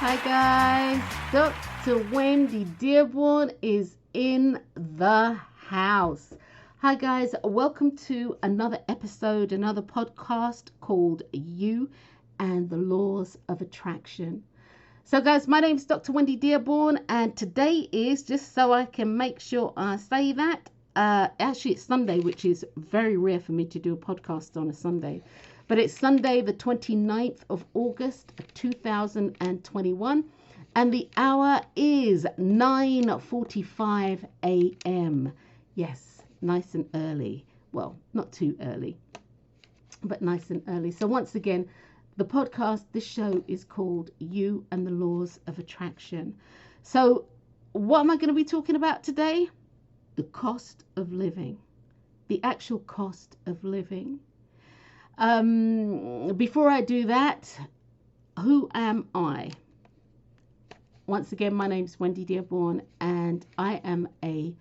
Hi guys, Dr. Drwendydearborne is in the house. Hi guys, welcome to another episode, another podcast called You and the Laws of Attraction. So guys, my name is Dr. Drwendydearborne, and today is, just so I can make sure I say that, actually it's Sunday, which is very rare for me to do a podcast on a Sunday. But it's Sunday, the 29th of August, 2021. And the hour is 9:45 a.m. Yes, nice and early. Well, not too early, but nice and early. So once again, the podcast, this show is called You and the Laws of Attraction. So what am I going to be talking about today? The cost of living. The actual cost of living. Before I do that, who am I? Once again, my name is Drwendydearborne, and I am a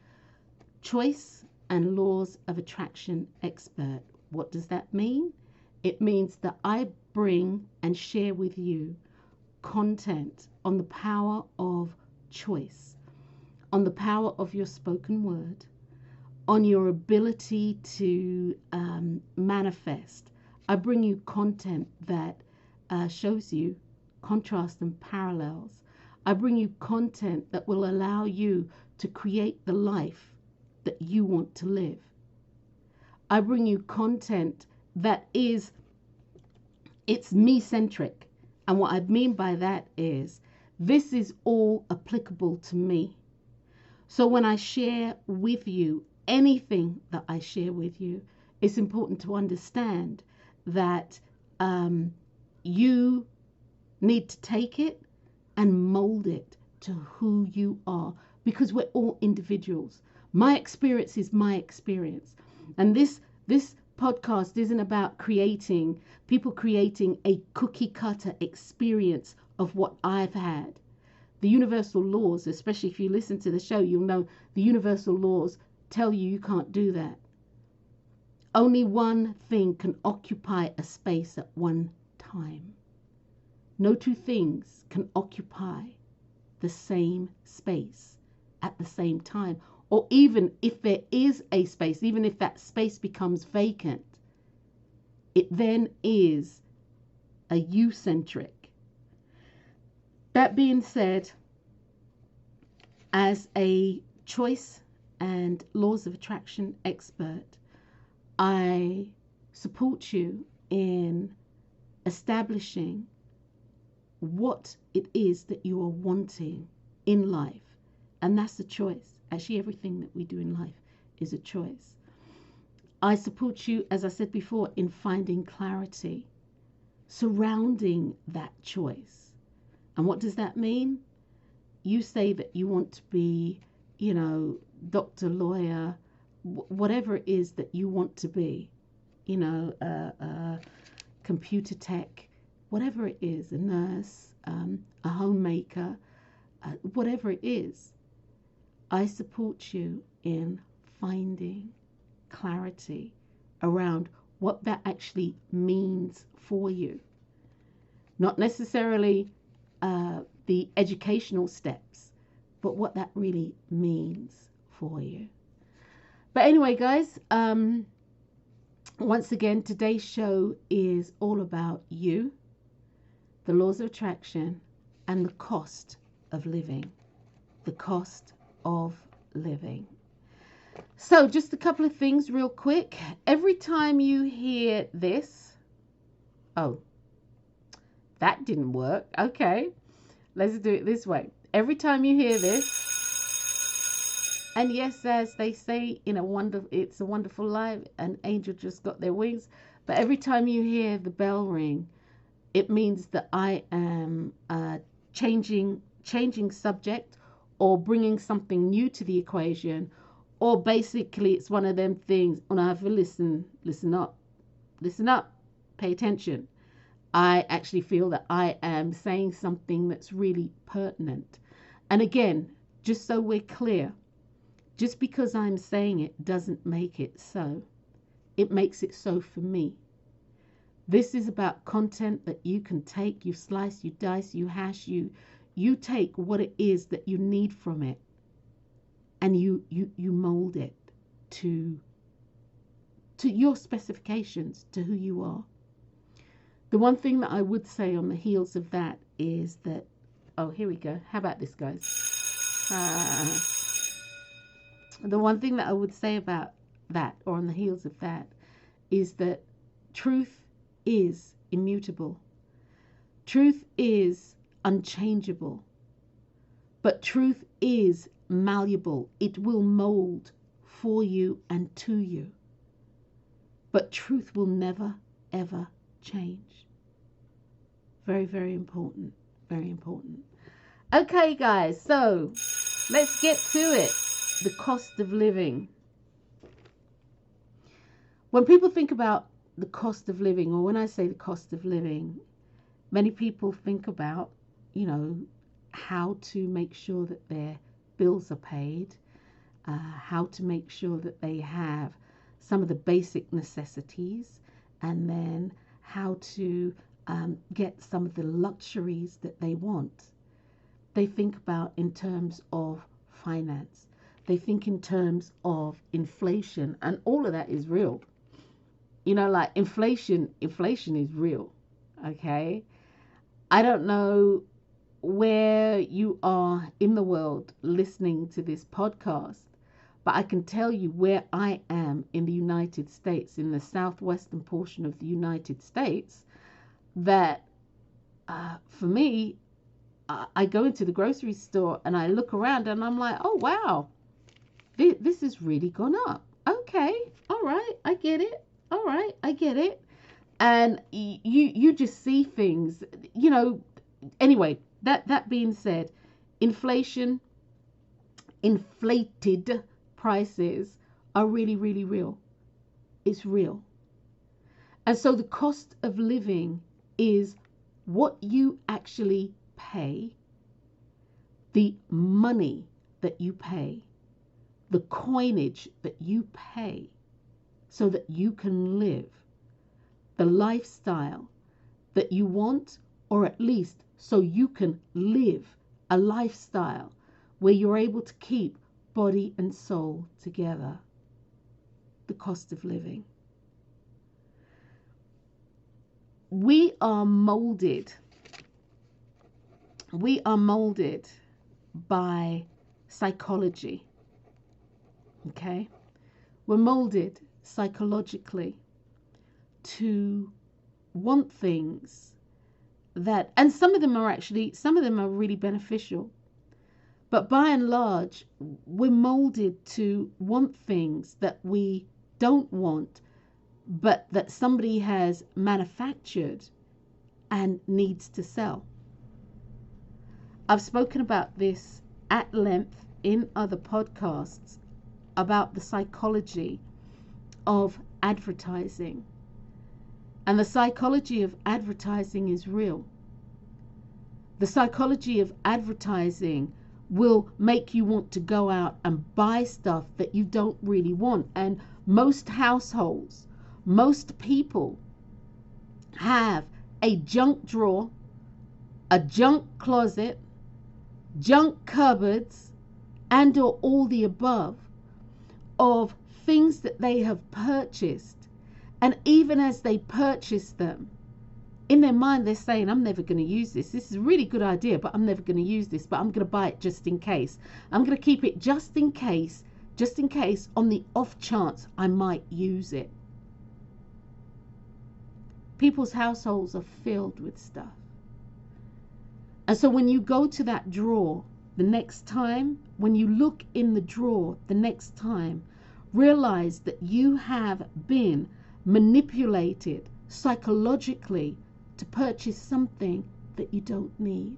choice and laws of attraction expert. What does that mean? It means that I bring and share with you content on the power of choice, on the power of your spoken word, on your ability to manifest. I bring you content that shows you contrast and parallels. I bring you content that will allow you to create the life that you want to live. I bring you content that is, it's me-centric. And what I mean by that is, this is all applicable to me. So when I share with you anything that I share with you, it's important to understand that you need to take it and mold it to who you are, because we're all individuals. My experience is my experience, and this podcast isn't about people creating a cookie cutter experience of what I've had. The universal laws, especially if you listen to the show, you'll know the universal laws tell you can't do that. Only one thing can occupy a space at one time. No two things can occupy the same space at the same time. Or even if there is a space, even if that space becomes vacant, it then is a you-centric. That being said, as a choice and laws of attraction expert, I support you in establishing what it is that you are wanting in life. And that's a choice. Actually, everything that we do in life is a choice. I support you, as I said before, in finding clarity surrounding that choice. And what does that mean? You say that you want to be, doctor, lawyer, whatever it is that you want to be, computer tech, whatever it is, a nurse, a homemaker, whatever it is. I support you in finding clarity around what that actually means for you. Not necessarily the educational steps, but what that really means for you. But anyway, guys, once again, today's show is all about you, the laws of attraction, and the cost of living. The cost of living. So just a couple of things real quick. Every time you hear this, oh, that didn't work. Okay, let's do it this way. Every time you hear this, and yes, as they say in It's a Wonderful Life, an angel just got their wings. But every time you hear the bell ring, it means that I am changing subject, or bringing something new to the equation, or basically it's one of them things. And I have to listen up, pay attention. I actually feel that I am saying something that's really pertinent. And again, just so we're clear, just because I'm saying it doesn't make it so. It makes it so for me. This is about content that you can take, you slice, you dice, you hash, you take what it is that you need from it, and you mold it to your specifications, to who you are. The one thing that I would say on the heels of that is that, oh, here we go. How about this, guys? The one thing that I would say about that, or on the heels of that, is that truth is immutable. Truth is unchangeable. But truth is malleable. It will mold for you and to you. But truth will never, ever change. Very, very important. Very important. Okay, guys, so let's get to it. The cost of living. When people think about the cost of living, or when I say the cost of living, many people think about, how to make sure that their bills are paid, how to make sure that they have some of the basic necessities, and then how to get some of the luxuries that they want. They think about in terms of finance. They think in terms of inflation, and all of that is real. Like inflation is real. Okay. I don't know where you are in the world listening to this podcast, but I can tell you where I am in the United States, in the southwestern portion of the United States, that for me, I go into the grocery store and I look around and I'm like, oh, wow, this has really gone up. Okay, all right, I get it. All right, I get it. And you just see things, anyway, that being said, inflated prices are really, really real. It's real. And so the cost of living is what you actually pay, the money that you pay, the coinage that you pay so that you can live the lifestyle that you want, or at least so you can live a lifestyle where you're able to keep body and soul together. The cost of living. We are molded by psychology. Okay? We're molded psychologically to want things that, and some of them are really beneficial, but by and large we're molded to want things that we don't want, but that somebody has manufactured and needs to sell. I've spoken about this at length in other podcasts about the psychology of advertising. And the psychology of advertising is real. The psychology of advertising will make you want to go out and buy stuff that you don't really want. And most households, most people have a junk drawer, a junk closet, junk cupboards, and or all the above of things that they have purchased. And even as they purchase them, in their mind they're saying, I'm never going to use this. This is a really good idea, but I'm never going to use this. But I'm going to buy it just in case. I'm going to keep it just in case on the off chance I might use it. People's households are filled with stuff. And so when you go to that drawer the next time, when you look in the drawer the next time, realize that you have been manipulated psychologically to purchase something that you don't need.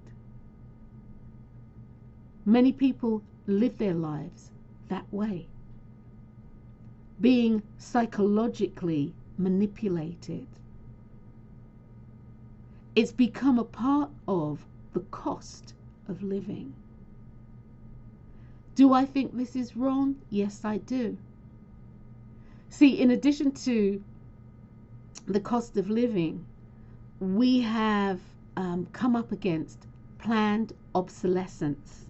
Many people live their lives that way, being psychologically manipulated. It's become a part of the cost of living. Do I think this is wrong? Yes, I do. See, in addition to the cost of living, we have come up against planned obsolescence.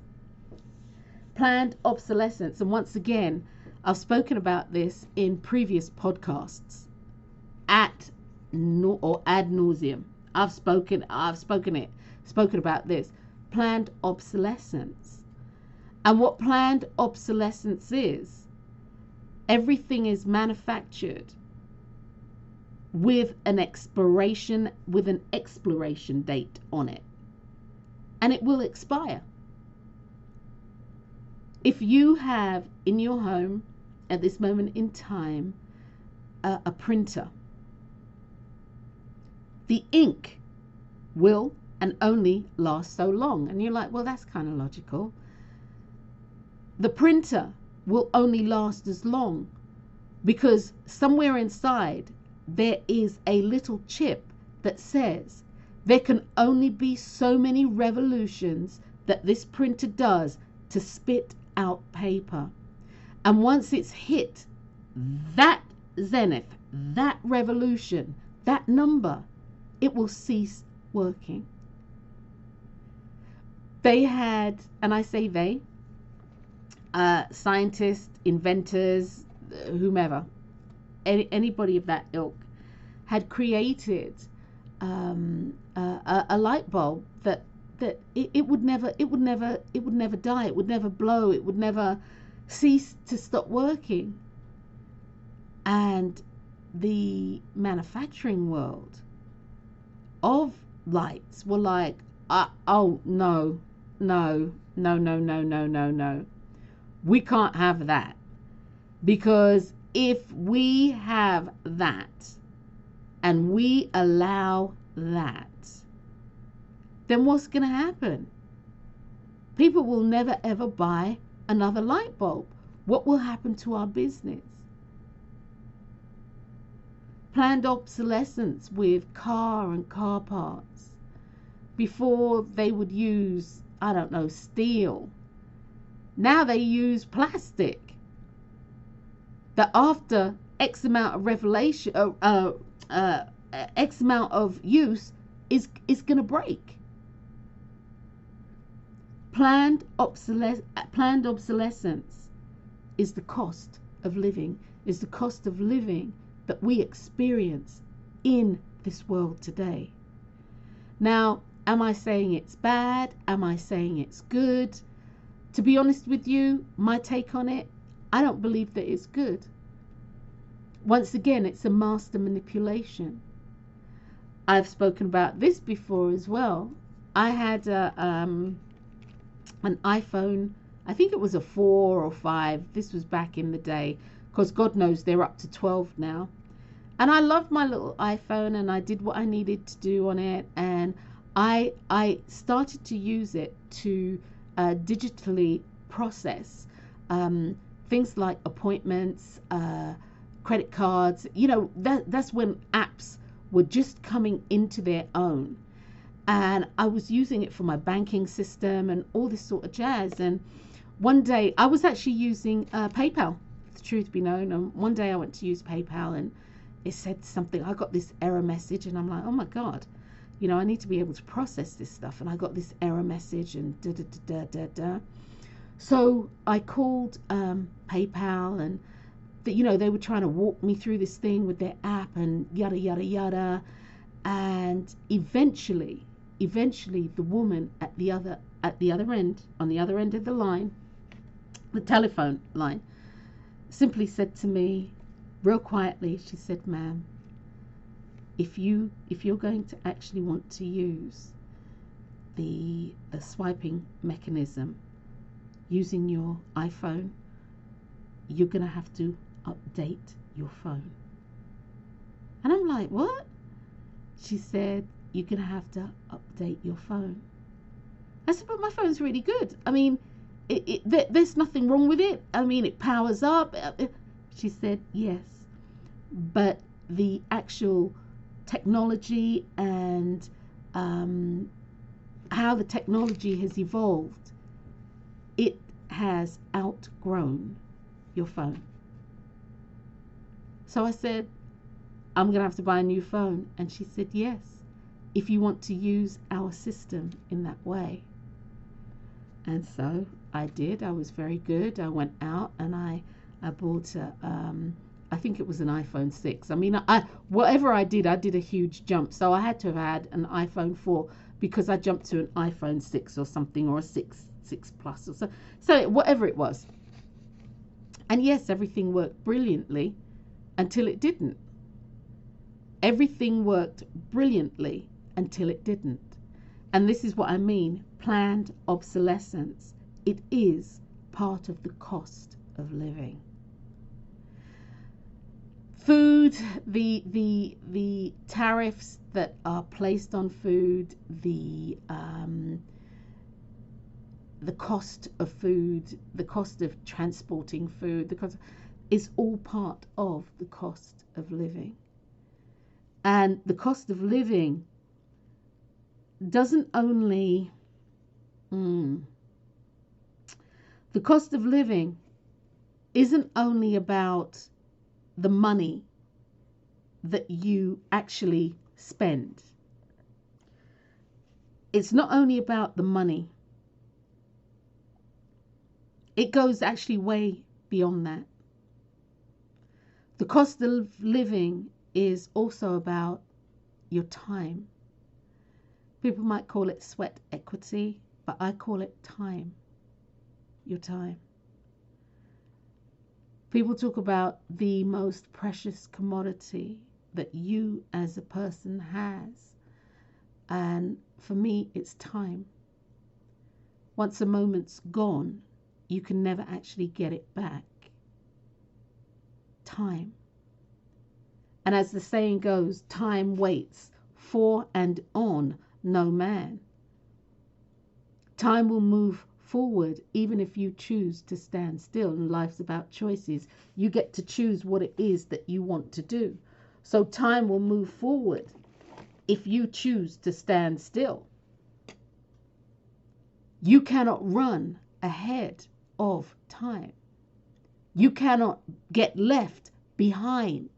Planned obsolescence. And once again, I've spoken about this in previous podcasts ad nauseum. I've spoken about this. Planned obsolescence. And what planned obsolescence is, everything is manufactured with an expiration date on it, and it will expire. If you have in your home at this moment in time a printer, the ink will and only last so long. And you're like, well, that's kind of logical. The printer will only last as long because somewhere inside there is a little chip that says there can only be so many revolutions that this printer does to spit out paper. And once it's hit that zenith, that revolution, that number, it will cease working. They had, and I say they, scientists, inventors, whomever, anybody of that ilk, had created a light bulb that it would never die, it would never blow, it would never cease to stop working. And the manufacturing world of lights were like, oh no, we can't have that, because if we have that and we allow that, then what's going to happen? People will never ever buy another light bulb. What will happen to our business? Planned obsolescence with car and car parts. Before they would use, I don't know, steel. Now they use plastic. That after X amount of X amount of use is going to break. Planned obsolescence is the cost of living. Is the cost of living that we experience in this world today. Now, am I saying it's bad? Am I saying it's good? To be honest with you, my take on it, I don't believe that it's good. Once again, it's a master manipulation. I've spoken about this before as well. I had an iPhone, I think it was a 4 or 5. This was back in the day, because God knows they're up to 12 now. And I loved my little iPhone, and I did what I needed to do on it. And I started to use it to digitally process things like appointments, credit cards. You know, that's when apps were just coming into their own. And I was using it for my banking system and all this sort of jazz. And one day I was actually using PayPal, if the truth be known. And one day I went to use PayPal, and it said something. I got this error message, and I'm like, oh my God, you know, I need to be able to process this stuff. And I got this error message, and So I called PayPal, and they were trying to walk me through this thing with their app and yada yada yada. And eventually the woman at the other end, on the other end of the line, the telephone line, simply said to me, real quietly, she said, ma'am, if you're going to actually want to use the swiping mechanism using your iPhone, you're going to have to update your phone. And I'm like, what? She said, you're going to have to update your phone. I said, but my phone's really good. I mean, there's nothing wrong with it. I mean, it powers up. She said, yes, but the actual technology and how the technology has evolved, it has outgrown your phone. So I said, I'm going to have to buy a new phone. And she said, yes, if you want to use our system in that way. And so I did. I was very good. I went out and I bought I think it was an iPhone 6. I mean, whatever I did a huge jump. So I had to have had an iPhone 4 because I jumped to an iPhone 6 or something, or a 6 Plus or so. So whatever it was. And yes, everything worked brilliantly until it didn't. Everything worked brilliantly until it didn't. And this is what I mean, planned obsolescence. It is part of the cost of living. Food, the tariffs that are placed on food, the cost of food, the cost of transporting food, the cost is all part of the cost of living. And the cost of living doesn't only the cost of living isn't only about the money that you actually spend. It's not only about the money. It goes actually way beyond that. The cost of living is also about your time. People might call it sweat equity, but I call it time. Your time. People talk about the most precious commodity that you as a person has. And for me, it's time. Once a moment's gone, you can never actually get it back. Time. And as the saying goes, time waits for and on no man. Time will move forward even if you choose to stand still. And life's about choices. You get to choose what it is that you want to do. So time will move forward if you choose to stand still. You cannot run ahead of time. You cannot get left behind.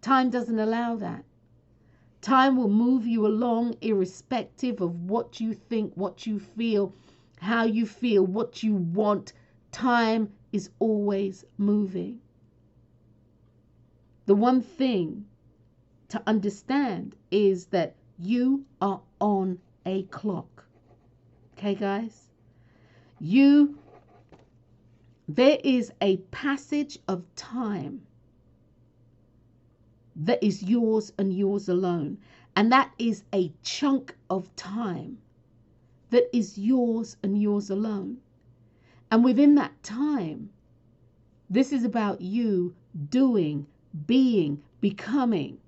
Time doesn't allow that. Time will move you along irrespective of what you think, what you feel, how you feel, what you want. Time is always moving. The one thing to understand is that you are on a clock. Okay, guys? There is a passage of time that is yours and yours alone. And that is a chunk of time that is yours and yours alone. And within that time, this is about you doing, being, becoming,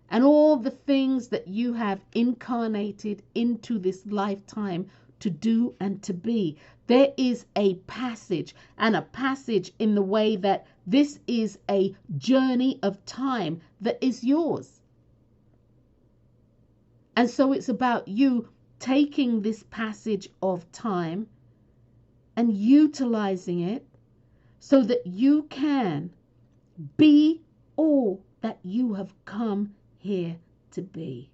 and all the things that you have incarnated into this lifetime to do and to be. There is a passage, and a passage in the way that this is a journey of time that is yours. And so it's about you taking this passage of time and utilizing it so that you can be all that you have come here to be.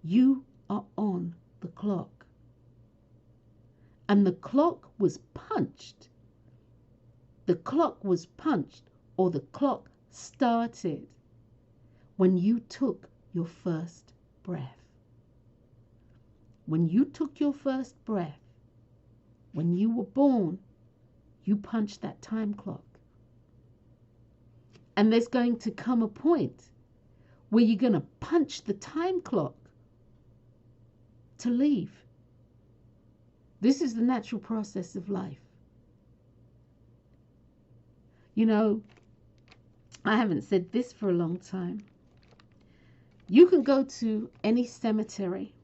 You are on the clock. And the clock was punched. The clock was punched, or the clock started when you took your first breath. When you took your first breath, when you were born, you punched that time clock. And there's going to come a point where you're going to punch the time clock to leave. This is the natural process of life. You know, I haven't said this for a long time. You can go to any cemetery,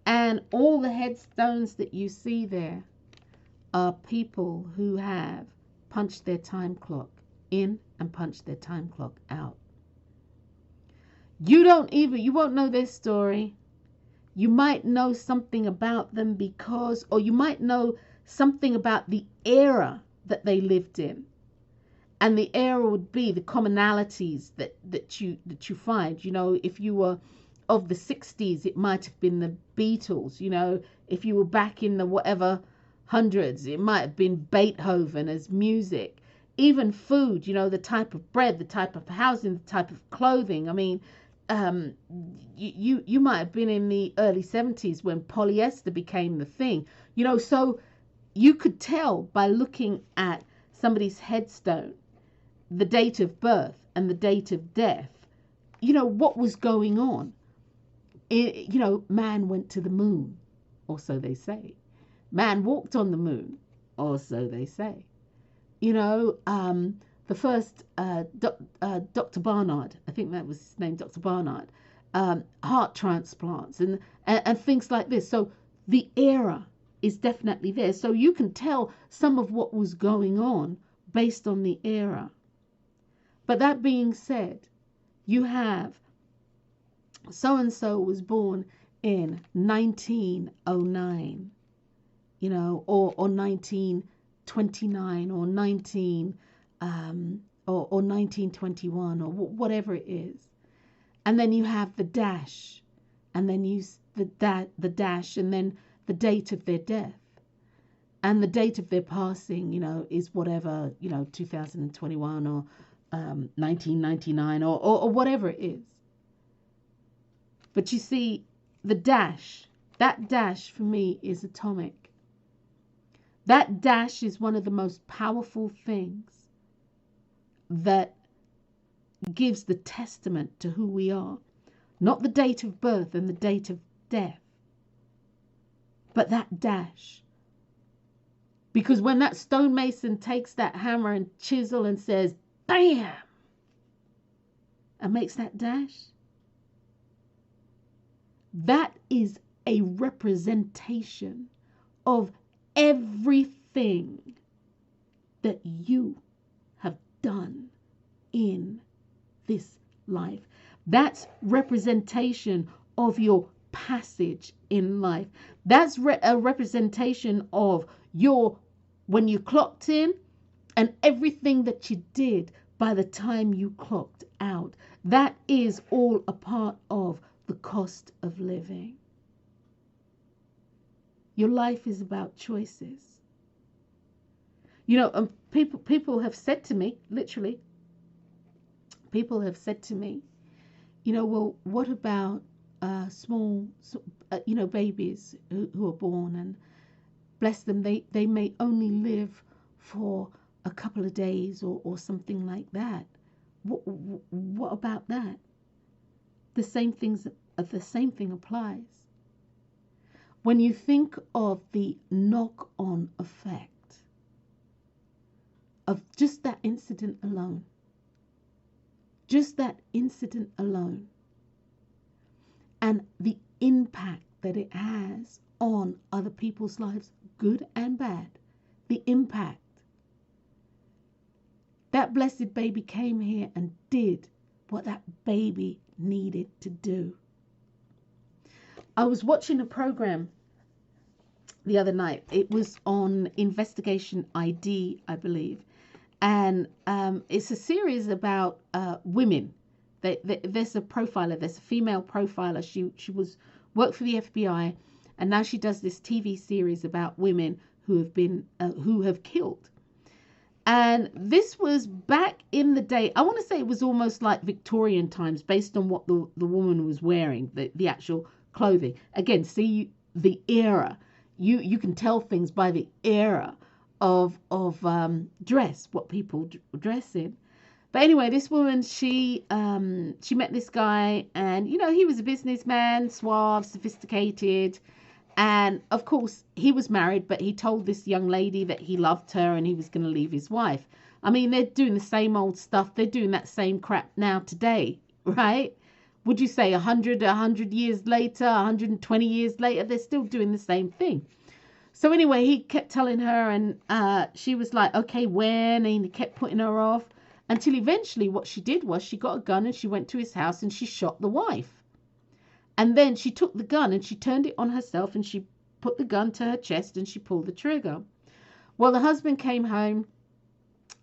and all the headstones that you see there are people who have punched their time clock in and punched their time clock out. You won't know their story. You might know something about them or you might know something about the era that they lived in. And the era would be the commonalities that you find. You know, if you were of the 60s, it might have been the Beatles. You know, if you were back in the whatever hundreds, it might have been Beethoven as music. Even food, you know, the type of bread, the type of housing, the type of clothing. I mean, you might have been in the early 70s when polyester became the thing. You know, so you could tell by looking at somebody's headstone the date of birth and the date of death, you know, what was going on. You know, man went to the moon, or so they say. Man walked on the moon, or so they say. You know, the first Dr. Barnard, I think that was his name, Dr. Barnard, heart transplants and things like this. So the era is definitely there. So you can tell some of what was going on based on the era. But that being said, you have so-and-so was born in 1909, you know, or 1929 or 1921 or whatever it is. And then you have the dash, and then the dash, and then the date of their death. And the date of their passing, you know, is whatever, you know, 2021 or 1999 or whatever it is. But you see, the dash, that dash for me is atomic. That dash is one of the most powerful things that gives the testament to who we are. Not the date of birth and the date of death, but that dash. Because when that stonemason takes that hammer and chisel and says, bam, and makes that dash, that is a representation of everything that you have done in this life. That's representation of your passage in life. That's a representation of your, when you clocked in, and everything that you did by the time you clocked out. That is all a part of the cost of living. Your life is about choices. You know, people have said to me, literally, people have said to me, you know, well, what about small, you know, babies who are born, and bless them, they may only live for a couple of days or something like that. What about that? The same thing applies. When you think of the knock-on effect of just that incident alone, and the impact that it has on other people's lives, good and bad, the impact. That blessed baby came here and did what that baby needed to do. I was watching a program the other night. It was on Investigation ID, I believe. And it's a series about women. There's a profiler, there's a female profiler. She worked for the FBI, and now she does this TV series about women who have killed. And this was back in the day. I want to say it was almost like Victorian times, based on what the woman was wearing, the actual clothing. Again, see the era. You can tell things by the era of dress, what people dress in. But anyway, this woman, she met this guy, and you know, he was a businessman, suave, sophisticated. And of course, he was married, but he told this young lady that he loved her and he was going to leave his wife. I mean, they're doing the same old stuff. They're doing that same crap now today, right? Would you say 100 years later, 120 years later, they're still doing the same thing? So anyway, he kept telling her, and she was like, okay, when? And he kept putting her off, until eventually what she did was she got a gun and she went to his house and she shot the wife. And then she took the gun and she turned it on herself and she put the gun to her chest and she pulled the trigger. Well, the husband came home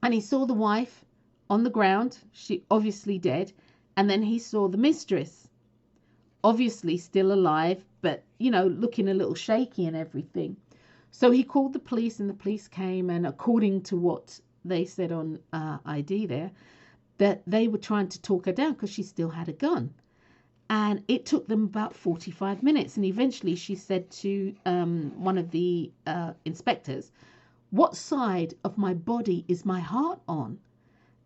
And he saw the wife on the ground, she obviously dead. And then he saw the mistress, obviously still alive, but, looking a little shaky and everything. So he called the police, and the police came, and according to what they said on ID there, that they were trying to talk her down because she still had a gun. And it took them about 45 minutes. And eventually she said to one of the inspectors, "What side of my body is my heart on?"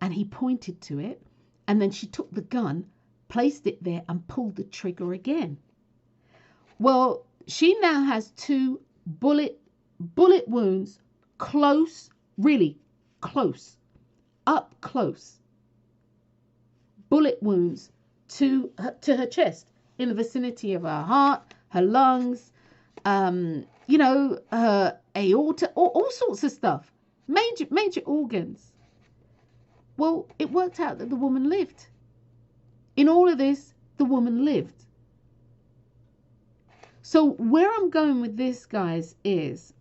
And he pointed to it. And then she took the gun, placed it there, and pulled the trigger again. Well, she now has 2 bullet wounds, close, really close, up close, bullet wounds to her chest, in the vicinity of her heart, her lungs, her aorta, all sorts of stuff, major organs. Well, it worked out that the woman lived. In all of this, the woman lived. So where I'm going with this, guys, is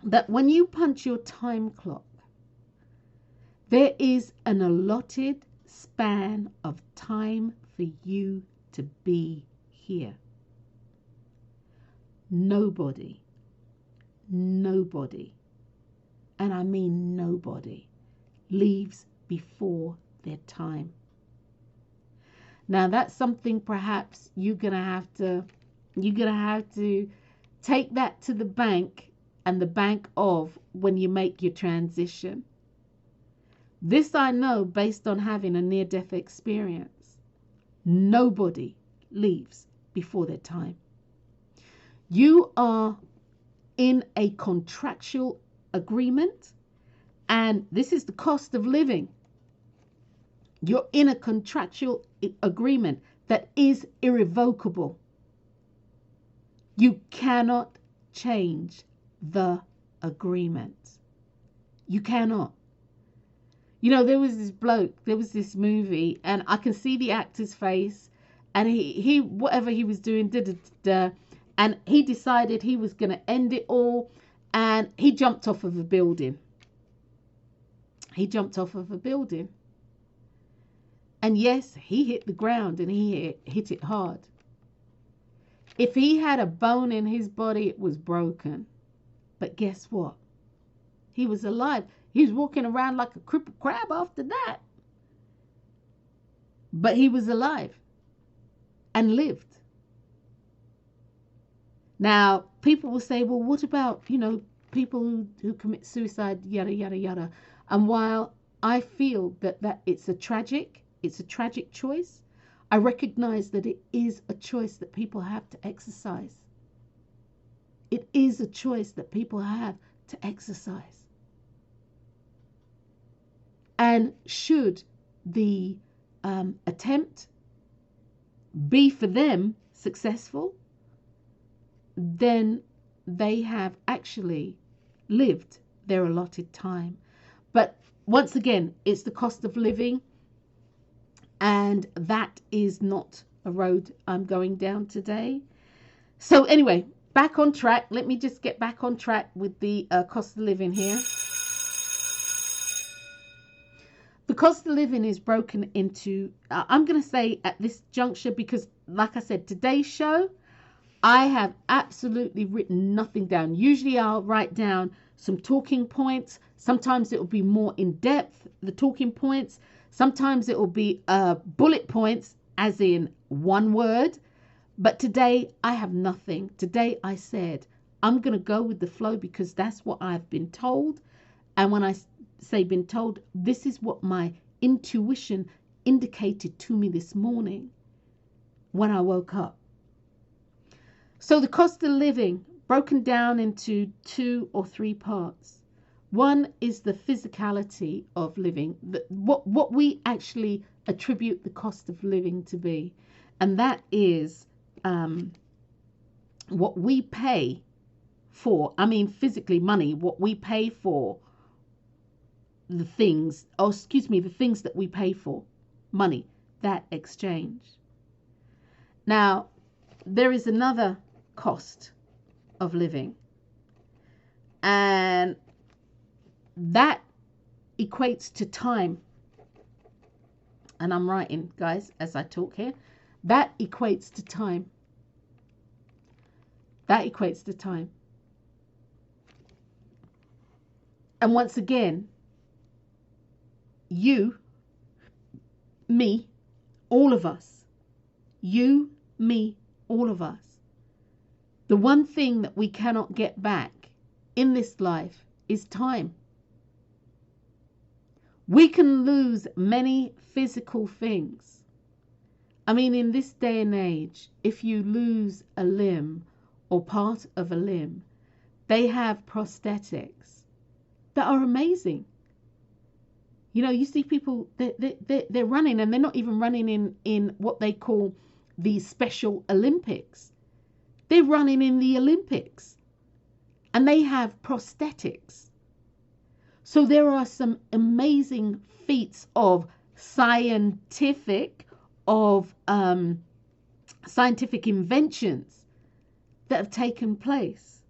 that when you punch your time clock, there is an allotted span of time for you to be here. Nobody, and I mean nobody, leaves before their time. Now that's something perhaps you're gonna have to take that to the bank, and the bank of when you make your transition. This I know based on having a near-death experience. Nobody leaves before their time. You are in a contractual agreement, and this is the cost of living. You're in a contractual agreement that is irrevocable. You cannot change the agreement. You cannot. There was this bloke, there was this movie, and I can see the actor's face, and he whatever he was doing, and he decided he was going to end it all, and he jumped off of a building. And yes, he hit the ground, and he hit it hard. If he had a bone in his body, it was broken. But guess what? He was alive. He was walking around like a crippled crab after that. But he was alive and lived. Now, people will say, well, what about, people who commit suicide, yada, yada, yada. And while I feel that it's a tragic choice, I recognize that it is a choice that people have to exercise. It is a choice that people have to exercise. And should the attempt be for them successful, then they have actually lived their allotted time. But once again, it's the cost of living. And that is not a road I'm going down today. So anyway, back on track. Let me just get back on track with the cost of living here. The cost of living is broken into, I'm going to say at this juncture, because like I said, today's show, I have absolutely written nothing down. Usually I'll write down some talking points. Sometimes it will be more in depth, the talking points. Sometimes it will be bullet points, as in one word. But today I have nothing. Today I said, I'm going to go with the flow because that's what I've been told. And when I say been told, this is what my intuition indicated to me this morning when I woke up. So the cost of living broken down into 2 or 3 parts. One is the physicality of living, what we actually attribute the cost of living to be. And that is what we pay for, physically money, what we pay for the things, the things that we pay for, money, that exchange. Now, there is another cost of living, and that equates to time. And I'm writing, guys, as I talk here. That equates to time. That equates to time. And once again, you, me, all of us, you, me, all of us, the one thing that we cannot get back in this life is time. We can lose many physical things. I mean, in this day and age, if you lose a limb or part of a limb, they have prosthetics that are amazing. You know, you see people, they're running, and they're not even running in what they call the Special Olympics. They're running in the Olympics, and they have prosthetics. So there are some amazing feats of scientific inventions that have taken place.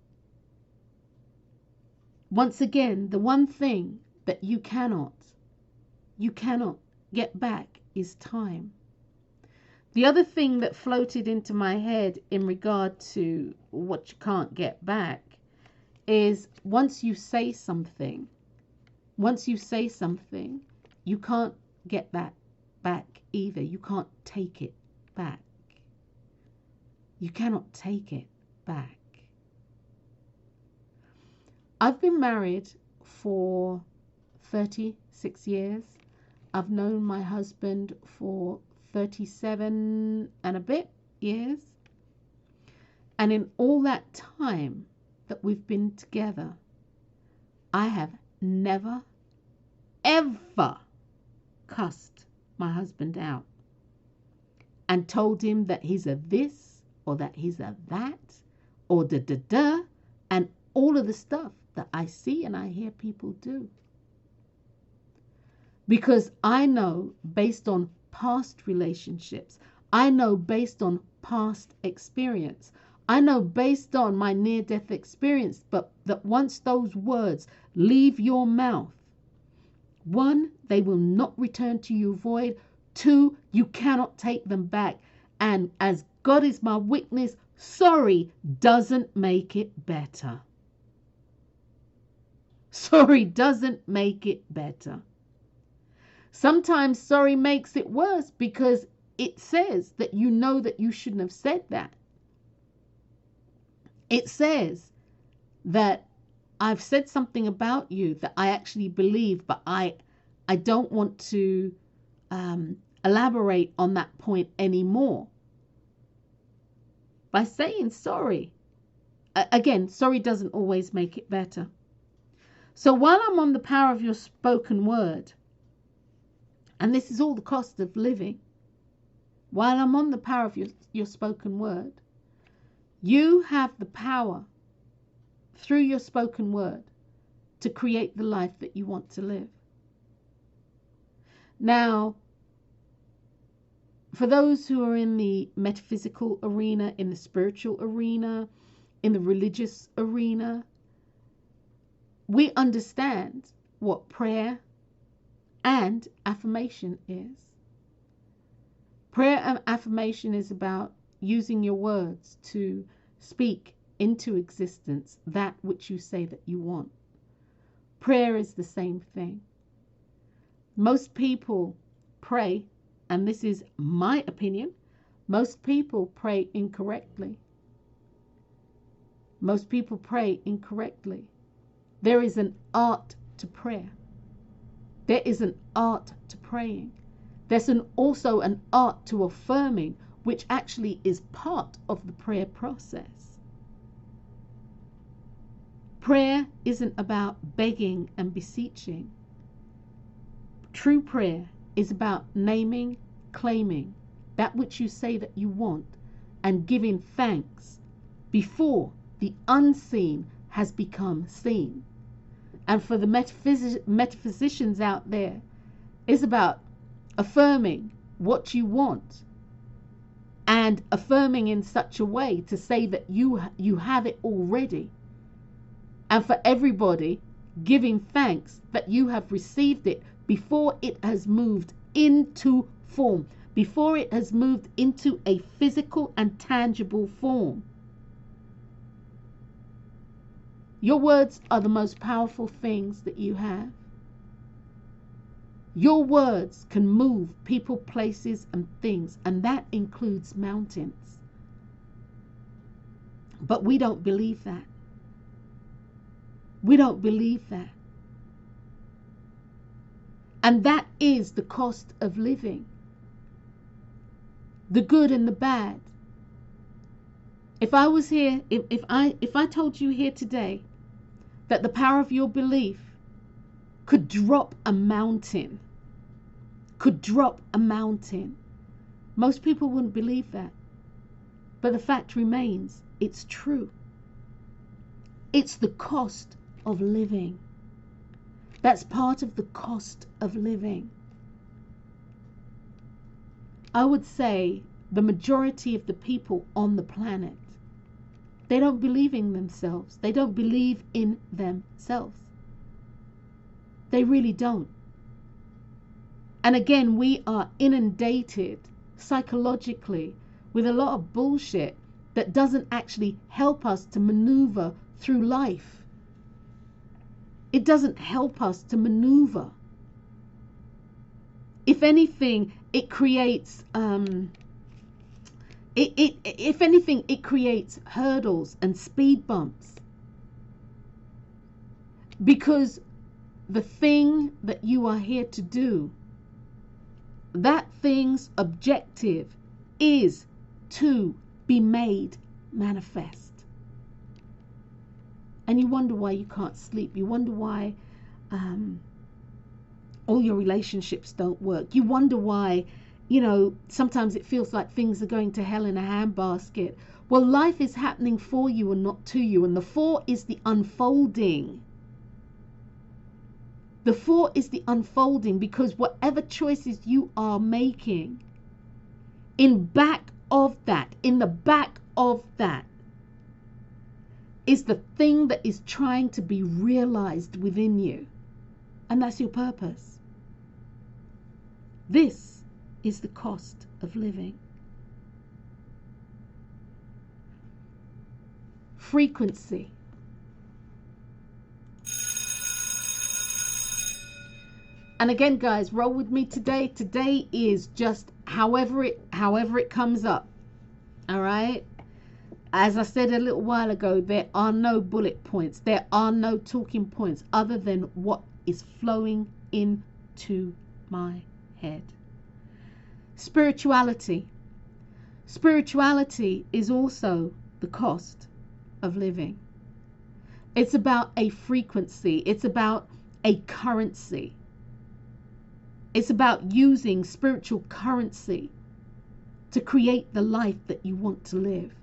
Once again, the one thing that you cannot get back is time. The other thing that floated into my head in regard to what you can't get back is once you say something, you can't get that back either. You can't take it back. You cannot take it back. I've been married for 36 years. I've known my husband for 37 and a bit years. And in all that time that we've been together, I have never, ever cussed my husband out and told him that he's a this or that he's a that or da and all of the stuff that I see and I hear people do. Because I know based on past relationships, I know based on past experience, I know based on my near-death experience, but that once those words leave your mouth, 1, they will not return to you void. 2, you cannot take them back. And as God is my witness, sorry doesn't make it better. Sorry doesn't make it better. Sometimes sorry makes it worse because it says that you know that you shouldn't have said that. It says that I've said something about you that I actually believe, but I don't want to elaborate on that point anymore. By saying sorry, again, sorry doesn't always make it better. So while I'm on the power of your spoken word, and this is all the cost of living, while I'm on the power of your spoken word, you have the power through your spoken word to create the life that you want to live. Now, for those who are in the metaphysical arena, in the spiritual arena, in the religious arena, we understand what prayer and affirmation is. Prayer and affirmation is about using your words to speak into existence that which you say that you want. Prayer is the same thing. Most people pray, and this is my opinion, most people pray incorrectly. Most people pray incorrectly. There is an art to prayer. There is an art to praying. There's also an art to affirming, which actually is part of the prayer process. Prayer isn't about begging and beseeching. True prayer is about naming, claiming that which you say that you want and giving thanks before the unseen has become seen. And for the metaphysicians out there, it's about affirming what you want and affirming in such a way to say that you have it already. And for everybody, giving thanks that you have received it before it has moved into form, before it has moved into a physical and tangible form. Your words are the most powerful things that you have. Your words can move people, places, and things, and that includes mountains. But we don't believe that. We don't believe that. And that is the cost of living. The good and the bad. If I was here, if I told you here today that the power of your belief could drop a mountain, most people wouldn't believe that. But the fact remains, it's true. It's the cost of living. That's part of the cost of living. I would say the majority of the people on the planet, they don't believe in themselves. They don't believe in themselves. They really don't. And again, we are inundated psychologically with a lot of bullshit that doesn't actually help us to maneuver through life. It doesn't help us to maneuver. If anything, it creates it creates hurdles and speed bumps. Because the thing that you are here to do, that thing's objective is to be made manifest. And you wonder why you can't sleep. You wonder why all your relationships don't work. You wonder why, sometimes it feels like things are going to hell in a handbasket. Well, life is happening for you and not to you. And the 4 is the unfolding. The 4 is the unfolding, because whatever choices you are making, in the back of that, is the thing that is trying to be realized within you. And that's your purpose. This is the cost of living. Frequency. And again, guys, roll with me today. Today is just however it comes up. All right? As I said a little while ago, there are no bullet points. There are no talking points other than what is flowing into my head. Spirituality. Spirituality is also the cost of living. It's about a frequency. It's about a currency. It's about using spiritual currency to create the life that you want to live.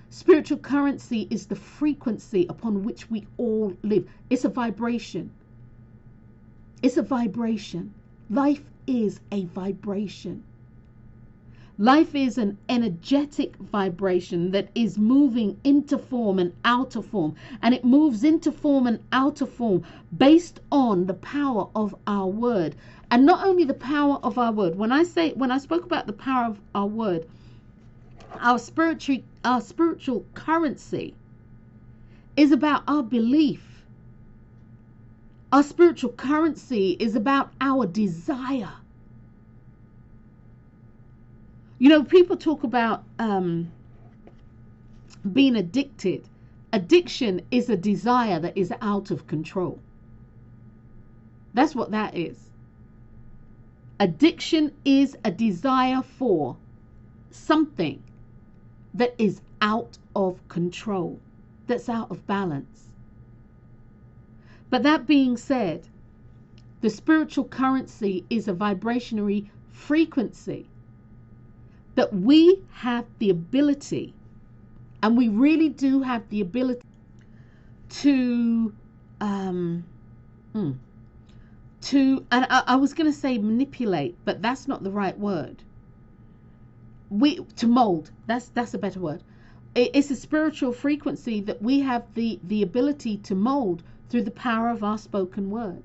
Spiritual currency is the frequency upon which we all live. It's a vibration. It's a vibration. Life is a vibration. Life is an energetic vibration that is moving into form and out of form. And it moves into form and out of form based on the power of our word. And not only the power of our word. When I spoke about the power of our word, our spiritual currency is about our belief. Our spiritual currency is about our desire. People talk about being addicted. Addiction is a desire that is out of control. That's what that is. Addiction is a desire for something that is out of control, that's out of balance. But that being said, the spiritual currency is a vibrationary frequency that we have the ability, and we really do have the ability to and I was going to say manipulate, but that's not the right word. To mold, that's a better word. It's a spiritual frequency that we have the ability to mold through the power of our spoken word.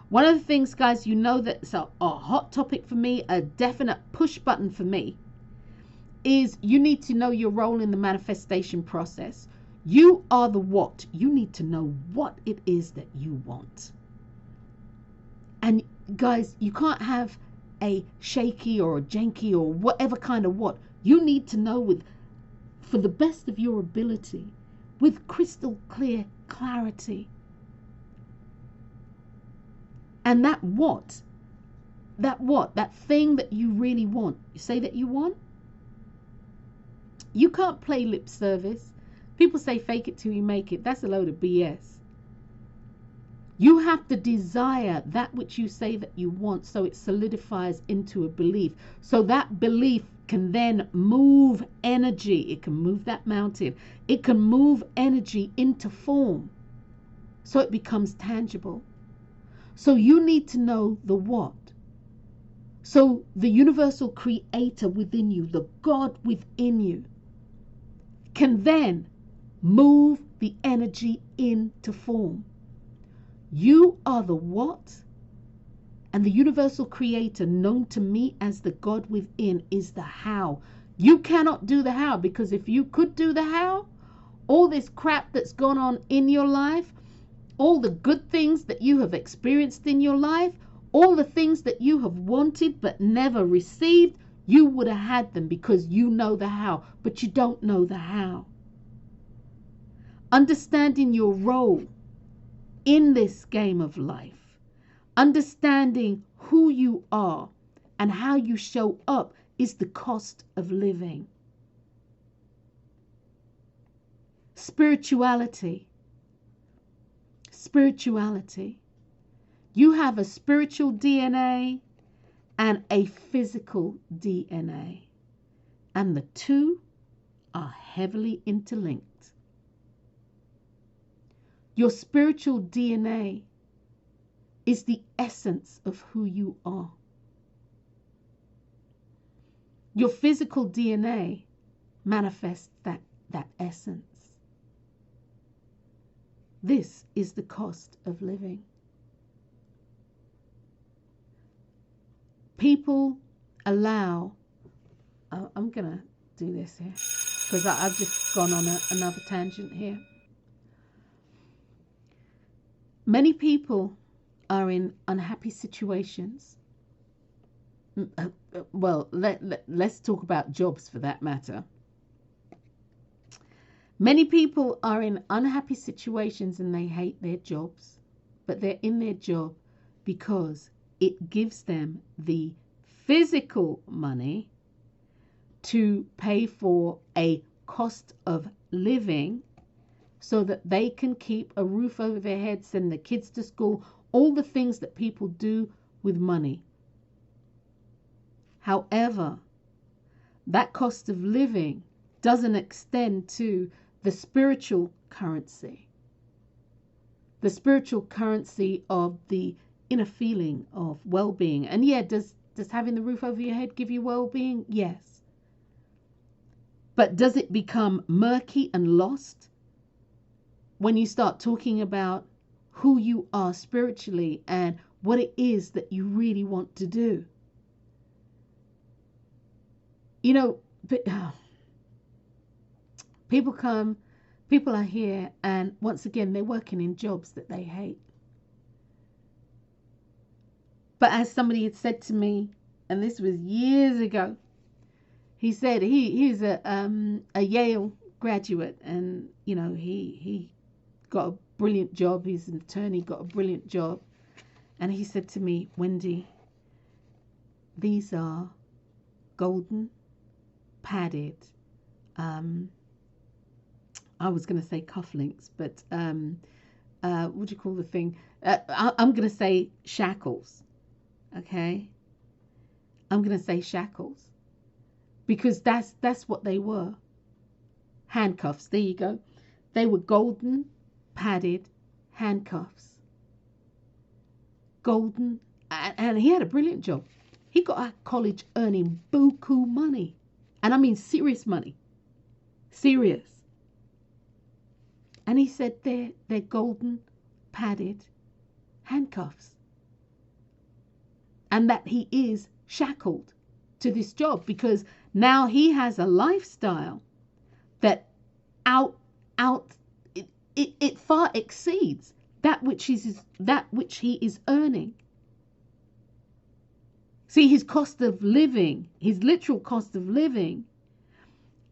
One of the things, guys, you know that's a hot topic for me, a definite push button for me, is you need to know your role in the manifestation process. You are the what. You need to know what it is that you want. And guys, you can't have a shaky or a janky or whatever kind of what. You need to know for the best of your ability, with crystal clear clarity. And that thing that you really want, you say that you want, you can't play lip service. People say fake it till you make it. That's a load of BS. You have to desire that which you say that you want, so it solidifies into a belief. So that belief can then move energy. It can move that mountain. It can move energy into form, so it becomes tangible. So you need to know the what. So the universal creator within you, the God within you, can then move the energy into form. You are the what, and the universal creator, known to me as the God within, is the how. You cannot do the how, because if you could do the how, all this crap that's gone on in your life, all the good things that you have experienced in your life, all the things that you have wanted but never received, you would have had them because you know the how, but you don't know the how. Understanding your role in this game of life, understanding who you are and how you show up, is the cost of living. Spirituality. You have a spiritual DNA and a physical DNA, and the two are heavily interlinked. Your spiritual DNA is the essence of who you are. Your physical DNA manifests that essence. This is the cost of living. People allow, I'm going to do this here because I've just gone on another tangent here. Many people are in unhappy situations. Well, let's talk about jobs for that matter. Many people are in unhappy situations and they hate their jobs, but they're in their job because it gives them the physical money to pay for a cost of living so that they can keep a roof over their heads, send the kids to school, all the things that people do with money. However, that cost of living doesn't extend to the spiritual currency. The spiritual currency of the inner feeling of well-being. And yeah, does having the roof over your head give you well-being? Yes. But does it become murky and lost when you start talking about who you are spiritually and what it is that you really want to do? You know, people are here, and once again, they're working in jobs that they hate. But as somebody had said to me, and this was years ago, he said he's a Yale graduate, and you know he got a brilliant job. He's an attorney, got a brilliant job, and he said to me, Wendy, these are golden padded. I was going to say cufflinks, but what do you call the thing? I'm going to say shackles. Okay, I'm going to say shackles because that's what they were. Handcuffs. There you go. They were golden padded handcuffs. Golden, and he had a brilliant job. He got out of college earning buku money, and I mean serious money, serious. And he said they're golden padded handcuffs. And that he is shackled to this job because now he has a lifestyle that it far exceeds that which he is earning. See, his cost of living, his literal cost of living,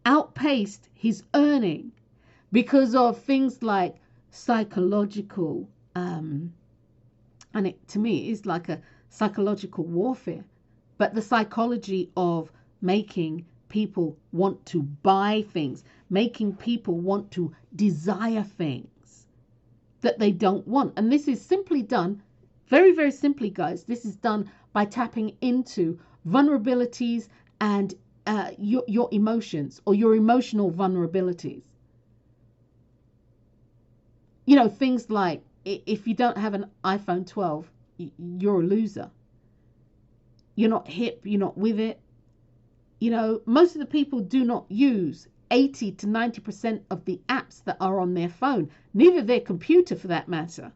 outpaced his earning because of things like psychological, and it to me is like a psychological warfare, but the psychology of making people want to buy things, making people want to desire things that they don't want. And this is simply done, very, very simply, guys, this is done by tapping into vulnerabilities and your emotions or your emotional vulnerabilities. You know, things like if you don't have an iPhone 12, you're a loser. You're not hip, you're not with it. You know, most of the people do not use 80 to 90% of the apps that are on their phone, neither their computer for that matter.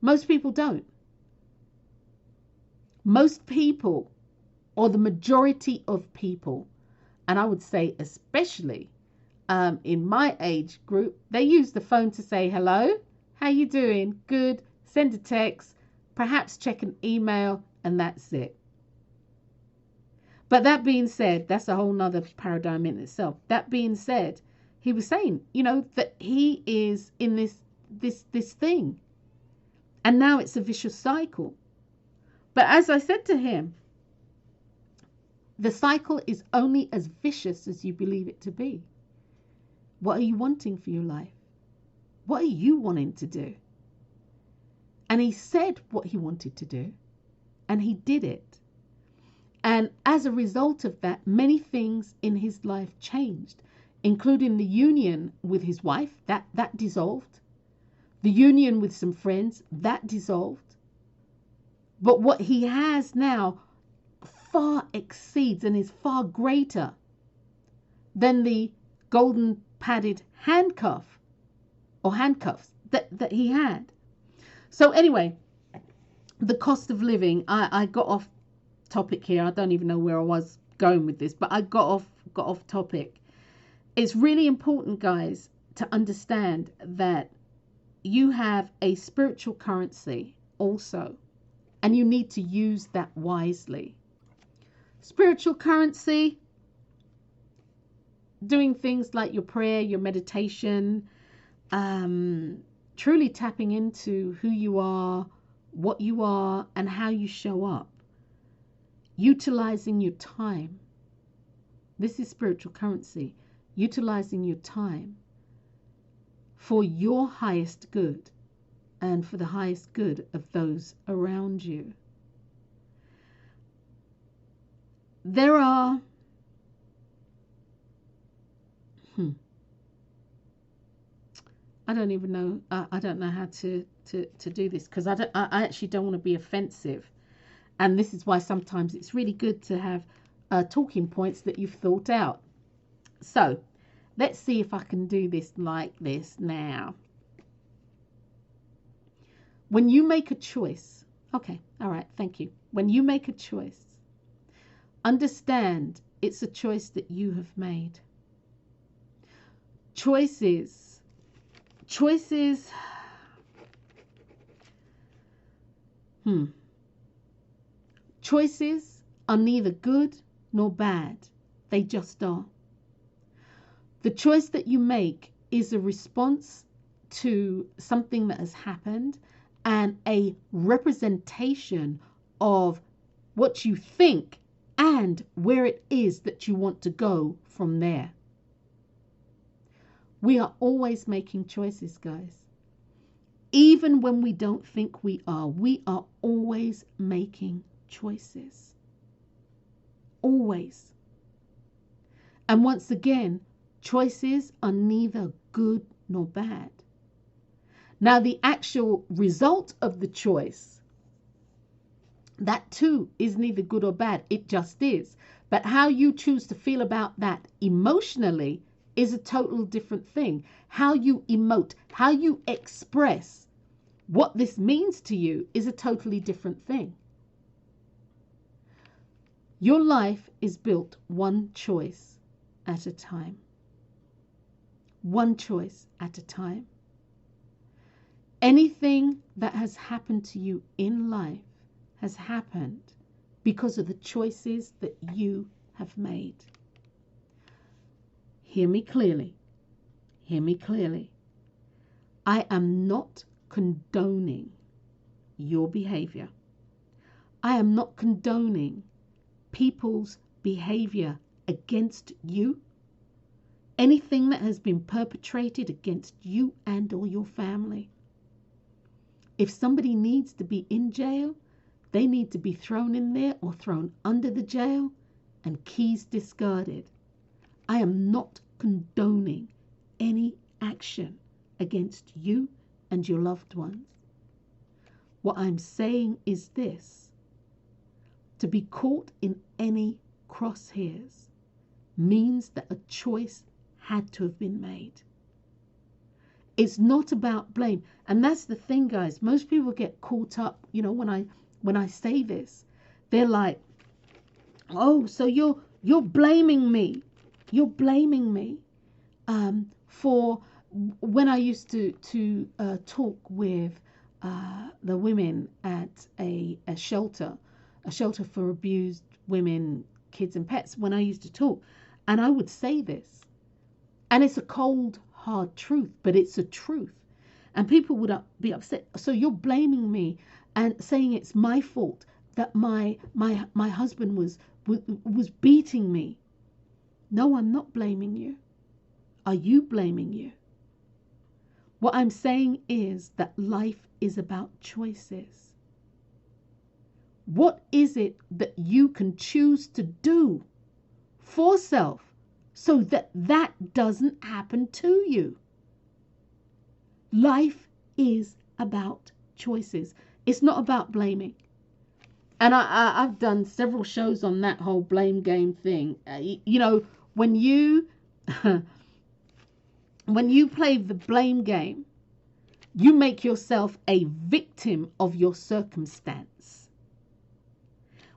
Most people don't. Most people, or the majority of people, and I would say especially in my age group, they use the phone to say hello, how you doing, good, send a text, perhaps check an email, and that's it. But that being said, that's a whole nother paradigm in itself. That being said, he was saying, you know, that he is in this thing. And now it's a vicious cycle. But as I said to him, the cycle is only as vicious as you believe it to be. What are you wanting for your life? What are you wanting to do? And he said what he wanted to do, and he did it. And as a result of that, many things in his life changed, including the union with his wife, that dissolved. The union with some friends, that dissolved. But what he has now far exceeds and is far greater than the golden padded handcuff or handcuffs that he had. So anyway, the cost of living, I got off topic here. I don't even know where I was going with this, but I got off topic. It's really important, guys, to understand that you have a spiritual currency also, and you need to use that wisely. Spiritual currency, doing things like your prayer, your meditation, truly tapping into who you are, what you are, and how you show up. Utilizing your time. This is spiritual currency. Utilizing your time for your highest good and for the highest good of those around you. There are I don't even know. I don't know how to do this because I actually don't want to be offensive. And this is why sometimes it's really good to have talking points that you've thought out. So let's see if I can do this like this now. When you make a choice, okay, all right, thank you. When you make a choice, understand it's a choice that you have made. Choices are neither good nor bad. They just are. The choice that you make is a response to something that has happened and a representation of what you think and where it is that you want to go from there. We are always making choices, guys. Even when we don't think we are always making choices. Always. And once again, choices are neither good nor bad. Now, the actual result of the choice, that too is neither good or bad. It just is. But how you choose to feel about that emotionally is a total different thing. How you emote, how you express what this means to you is a totally different thing. Your life is built one choice at a time. One choice at a time. Anything that has happened to you in life has happened because of the choices that you have made. Hear me clearly. Hear me clearly. I am not condoning your behavior. I am not condoning people's behavior against you. Anything that has been perpetrated against you and or your family. If somebody needs to be in jail, they need to be thrown in there or thrown under the jail and keys discarded. I am not condoning any action against you and your loved ones. What I'm saying is this: to be caught in any crosshairs means that a choice had to have been made. It's not about blame. And that's the thing, guys. Most people get caught up, when I say this, they're like, oh, so you're blaming me. You're blaming me for when I used to talk with the women at a shelter for abused women, kids and pets. When I used to talk, and I would say this, and it's a cold, hard truth, but it's a truth. And people would be upset. So you're blaming me and saying it's my fault that my husband was beating me. No, I'm not blaming you. Are you blaming you? What I'm saying is that life is about choices. What is it that you can choose to do for self so that that doesn't happen to you? Life is about choices. It's not about blaming. And I've done several shows on that whole blame game thing. When you when you play the blame game, you make yourself a victim of your circumstance.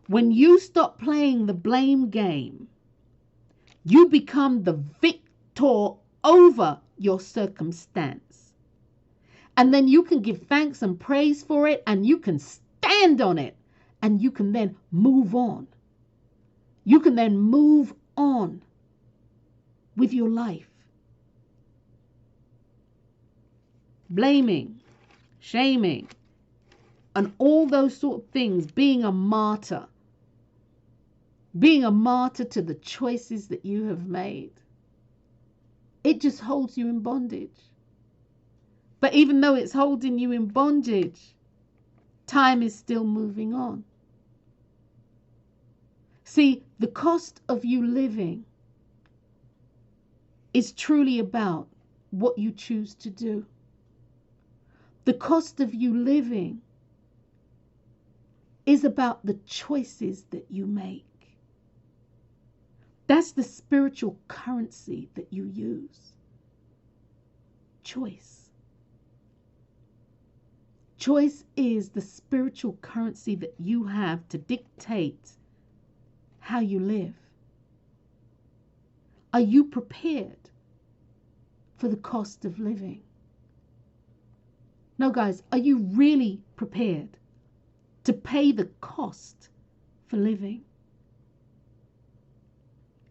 When you stop playing the blame game, you become the victor over your circumstance. And then you can give thanks and praise for it, and you can stand on it, and you can then move on. You can then move on with your life. Blaming, shaming, and all those sort of things, being a martyr to the choices that you have made, it just holds you in bondage. But even though it's holding you in bondage, time is still moving on. See, the cost of you living is truly about what you choose to do. The cost of you living is about the choices that you make. That's the spiritual currency that you use. Choice. Choice is the spiritual currency that you have to dictate how you live. Are you prepared for the cost of living? No, guys, are you really prepared to pay the cost for living?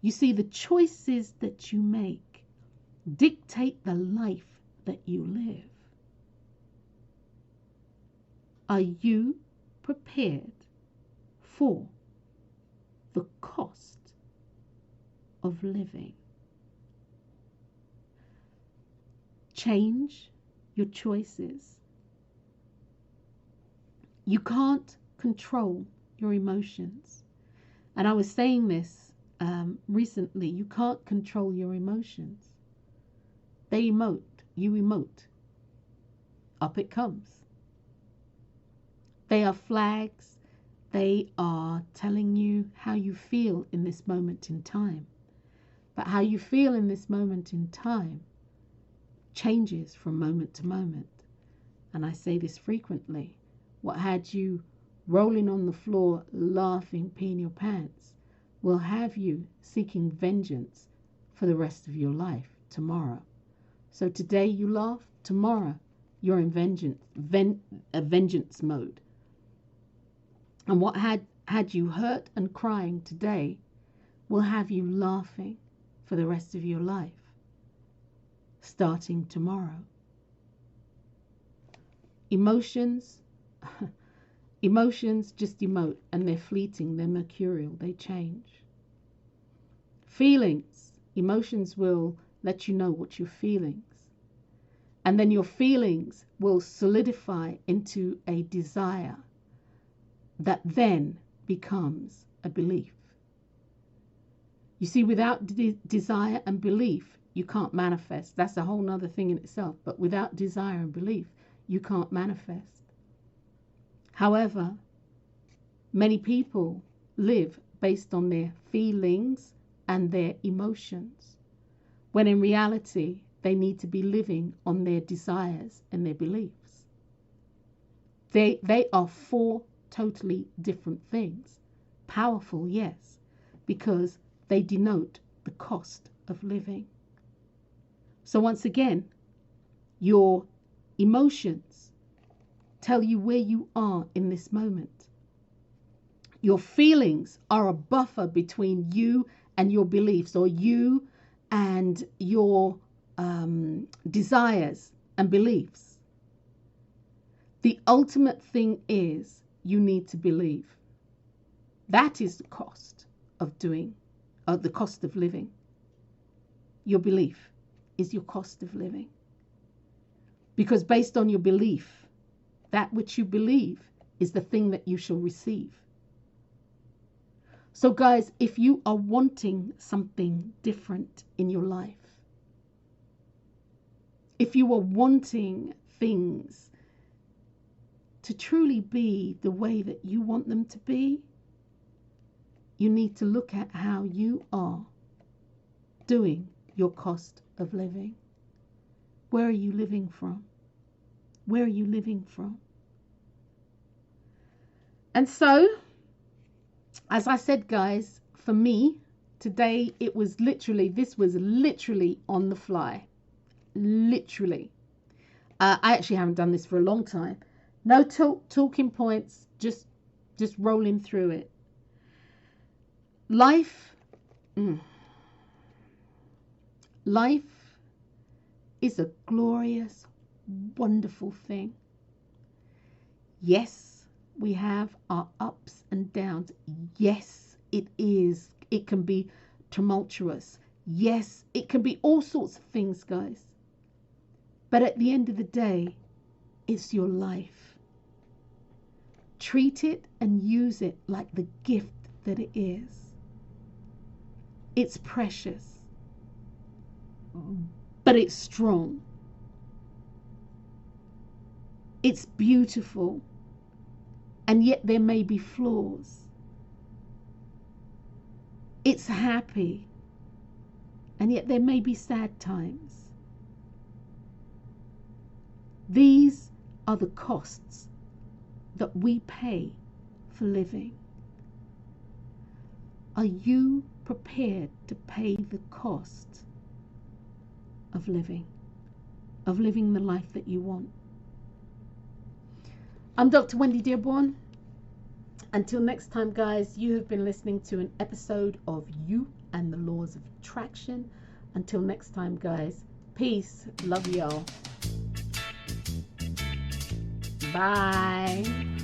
You see, the choices that you make dictate the life that you live. Are you prepared for the cost of living? Change your choices. You can't control your emotions. And I was saying this recently. You can't control your emotions. They emote. You emote. Up it comes. They are flags. They are telling you how you feel in this moment in time. But how you feel in this moment in time changes from moment to moment. And I say this frequently. What had you rolling on the floor, laughing, peeing your pants, will have you seeking vengeance for the rest of your life tomorrow. So today you laugh, tomorrow you're in vengeance mode. And what had you hurt and crying today will have you laughing for the rest of your life, starting tomorrow. Emotions just emote, and they're fleeting, they're mercurial, they change. Emotions will let you know what you're feeling. And then your feelings will solidify into a desire that then becomes a belief. You see, without desire and belief, you can't manifest. That's a whole nother thing in itself. But without desire and belief, you can't manifest. However, many people live based on their feelings and their emotions, when in reality, they need to be living on their desires and their beliefs. They are four totally different things. Powerful, yes, because they denote the cost of living. So once again, your emotions tell you where you are in this moment. Your feelings are a buffer between you and your beliefs, or you and your desires and beliefs. The ultimate thing is you need to believe. That is the cost of the cost of living. Your belief is your cost of living. Because based on your belief, that which you believe is the thing that you shall receive. So guys, if you are wanting something different in your life, if you are wanting things to truly be the way that you want them to be, you need to look at how you are doing your cost of living. Where are you living from? Where are you living from? And so, as I said, guys, for me, today this was literally on the fly. Literally. I actually haven't done this for a long time. No talking points, just rolling through it. Life is a glorious, wonderful thing. Yes, we have our ups and downs. Yes, it is. It can be tumultuous. Yes, it can be all sorts of things, guys. But at the end of the day, it's your life. Treat it and use it like the gift that it is. It's precious, but it's strong. It's beautiful, and yet there may be flaws. It's happy, and yet there may be sad times. These are the costs that we pay for living. Are you prepared to pay the cost of living the life that you want? I'm Dr. Drwendydearborne. Until next time, guys, you have been listening to an episode of You and the Laws of Attraction. Until next time, guys, peace. Love y'all. Bye.